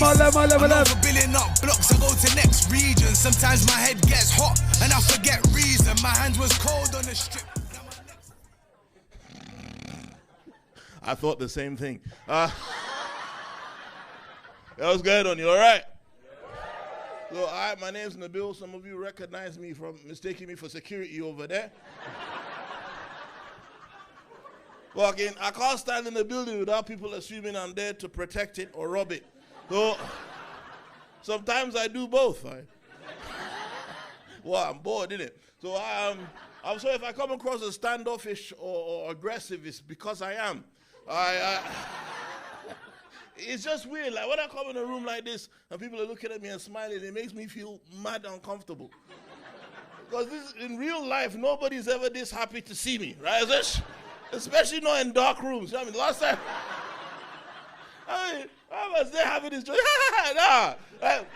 I'm over billing up blocks, I go to next region. Sometimes my head gets hot and I forget reason. My hand was cold on the strip. I thought the same thing. That was good on you, all right? So, my name's Nabil. Some of you recognize me from mistaking me for security over there. Walking, I can't stand in the building without people assuming I'm there to protect it or rob it. So, sometimes I do both. Well, I'm bored, innit? So, I'm sorry if I come across as standoffish or aggressive, it's because I am. It's just weird. Like when I come in a room like this and people are looking at me and smiling, it makes me feel mad uncomfortable. Because in real life, nobody's ever this happy to see me, right? Especially not in dark rooms. You know what I mean? Last time, I was there having this joke. Nah. Like,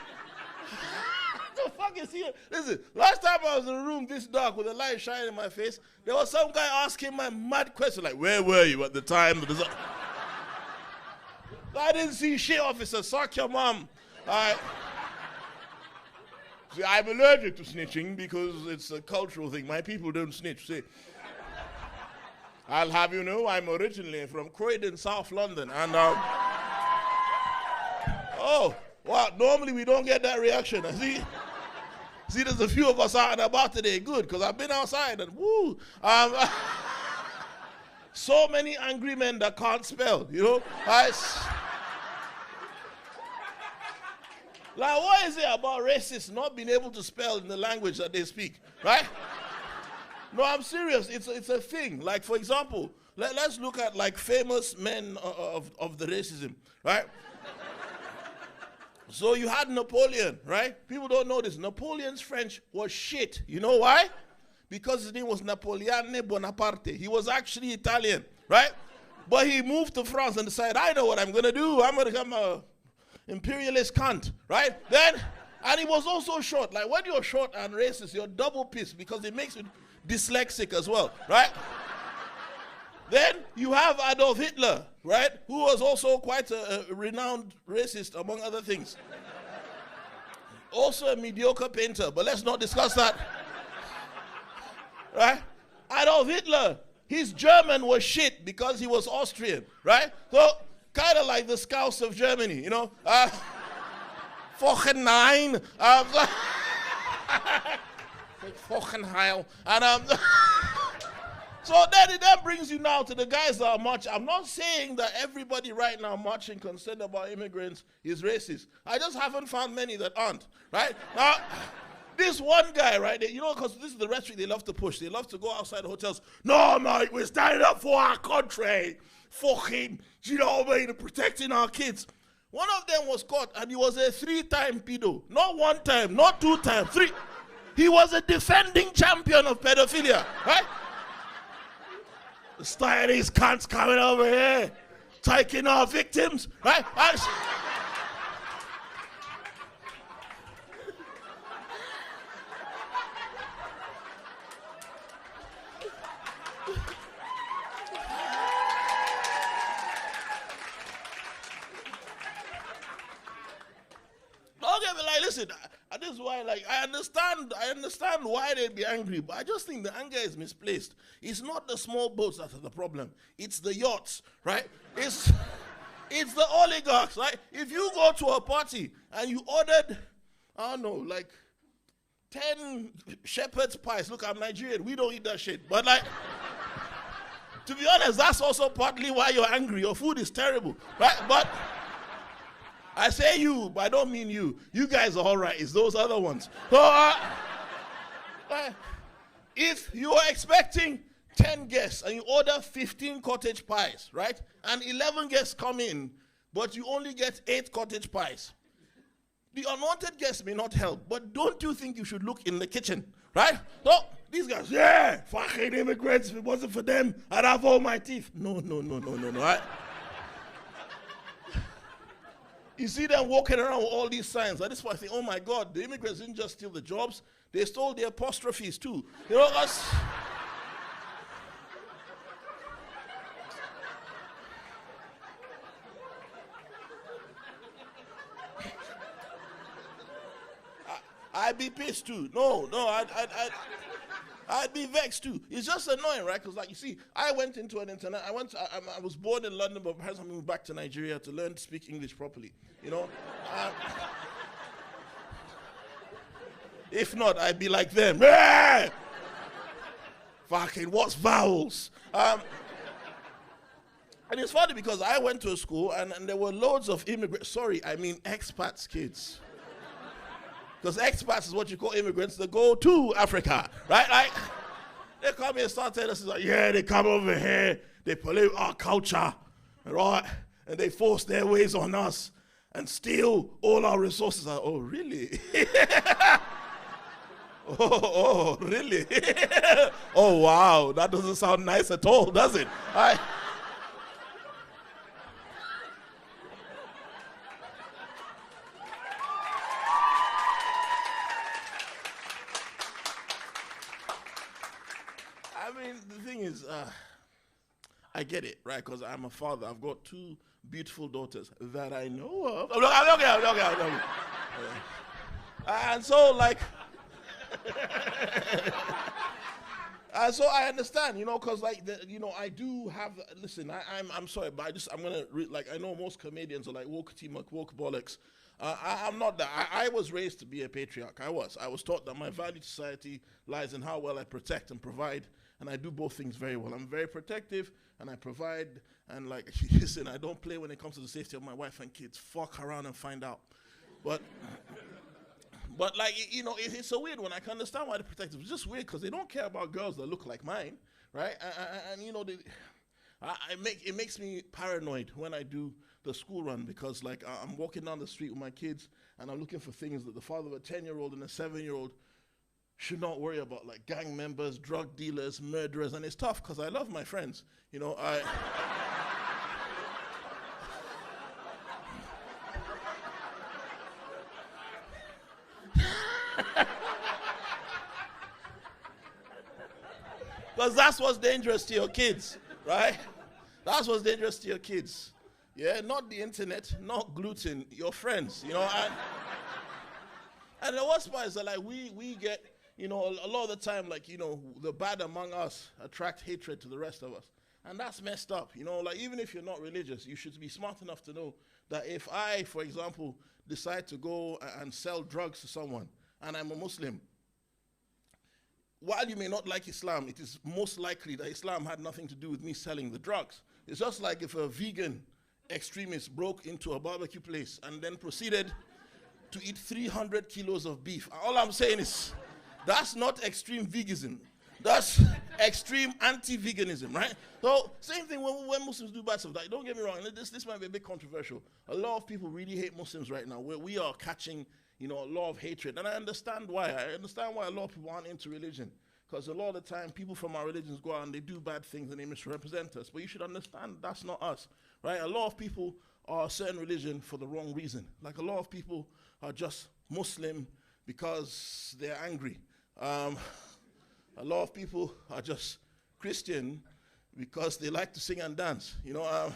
the fuck is here? Listen, last time I was in a room this dark with a light shining in my face, there was some guy asking my mad question, like, where were you at the time? I didn't see shit, officer. Suck your mom. See, I'm allergic to snitching because it's a cultural thing. My people don't snitch. See, I'll have you know, I'm originally from Croydon, South London, and oh, well, normally we don't get that reaction. See, there's a few of us out and about today. Good, because I've been outside and woo. So many angry men that can't spell, you know. Like, what is it about racists not being able to spell in the language that they speak, right? No, I'm serious. It's a thing. Like, for example, let's look at, like, famous men of the racism, right? So you had Napoleon, right? People don't know this. Napoleon's French was shit. You know why? Because his name was Napoleone Bonaparte. He was actually Italian, right? But he moved to France and decided, I know what I'm going to do. I'm going to become a imperialist cunt, right? And he was also short. Like, when you're short and racist, you're double pissed because it makes you dyslexic as well, right? Then you have Adolf Hitler, right? Who was also quite a renowned racist, among other things. Also a mediocre painter, but let's not discuss that. Right? Adolf Hitler, his German was shit because he was Austrian, right? So, kind of like the Scouts of Germany, you know? Fucking nine. Fucking heil. And so that brings you now to the guys that are marching. I'm not saying that everybody right now marching concerned about immigrants is racist. I just haven't found many that aren't, right? Now, this one guy, right, you know, because this is the rhetoric they love to push. They love to go outside the hotels. No, mate, we're standing up for our country. Fucking, you know what I mean, protecting our kids. One of them was caught, and he was a 3-time pedo. Not 1 time, not 2 times, 3. He was a defending champion of pedophilia, right? The stylish cunts coming over here, taking our victims, right? Okay, but like, listen, this is why, like, I understand why they'd be angry, but I just think the anger is misplaced. It's not the small boats that are the problem. It's the yachts, right? It's the oligarchs, right? If you go to a party and you ordered, I don't know, like 10 shepherd's pies. Look, I'm Nigerian. We don't eat that shit. But like, to be honest, that's also partly why you're angry. Your food is terrible, right? But I say you, but I don't mean you. You guys are all right. It's those other ones. So, if you are expecting 10 guests and you order 15 cottage pies, right? And 11 guests come in, but you only get 8 cottage pies. The unwanted guests may not help, but don't you think you should look in the kitchen, right? So, these guys, yeah, fucking immigrants, if it wasn't for them, I'd have all my teeth. No. Right? You see them walking around with all these signs. At this point, I think, oh my God, the immigrants didn't just steal the jobs, they stole the apostrophes too. You know, us. I'd be pissed too. No, I'd be vexed too. It's just annoying, right? Because, like, you see, I went into an internet. I was born in London, but perhaps I moved back to Nigeria to learn to speak English properly. You know, if not, I'd be like them. Fucking, what's vowels? And it's funny because I went to a school and there were loads of expats kids. Because expats is what you call immigrants that go to Africa, right? Like, they come here and start telling us, like, yeah, they come over here, they pollute our culture, right? And they force their ways on us and steal all our resources. Oh, really? oh, really? Oh, wow, that doesn't sound nice at all, does it? The thing is, I get it, right? Because I'm a father. I've got 2 beautiful daughters that I know of. Okay. And so, like, and so I understand, you know, because, like, I do have. Listen, I'm sorry, but I'm gonna I know most comedians are like woke bollocks. I'm not that. I was raised to be a patriarch. I was taught that my value to society lies in how well I protect and provide. And I do both things very well. I'm very protective, and I provide, and, like, listen, I don't play when it comes to the safety of my wife and kids. Fuck around and find out. But like, you know, it's so weird when I can understand why they're protective. It's just weird because they don't care about girls that look like mine, right? And you know, it makes me paranoid when I do the school run because, like, I'm walking down the street with my kids, and I'm looking for things that the father of a 10-year-old and a 7-year-old should not worry about, like gang members, drug dealers, murderers, and it's tough because I love my friends. You know, because that's what's dangerous to your kids, right? That's what's dangerous to your kids. Yeah, not the internet, not gluten, your friends, you know. And the worst part is that, like, we get, you know, a lot of the time, like, you know, the bad among us attract hatred to the rest of us. And that's messed up, you know, like, even if you're not religious, you should be smart enough to know that if I, for example, decide to go and sell drugs to someone, and I'm a Muslim, while you may not like Islam, it is most likely that Islam had nothing to do with me selling the drugs. It's just like if a vegan extremist broke into a barbecue place and then proceeded to eat 300 kilos of beef. All I'm saying is, that's not extreme veganism. That's extreme anti-veganism, right? So, same thing when Muslims do bad stuff. Like, don't get me wrong, this might be a bit controversial. A lot of people really hate Muslims right now. We are catching, you know, a lot of hatred. And I understand why. I understand why a lot of people aren't into religion. Because a lot of the time, people from our religions go out and they do bad things and they misrepresent us. But you should understand that's not us, right? A lot of people are a certain religion for the wrong reason. Like, a lot of people are just Muslim because they're angry. A lot of people are just Christian because they like to sing and dance, you know.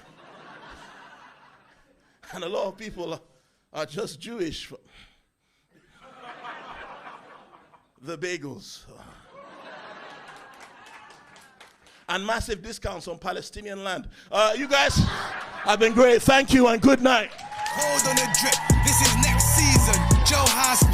And a lot of people are just Jewish for the bagels. And massive discounts on Palestinian land. You guys have been great. Thank you and good night. Hold on a drip.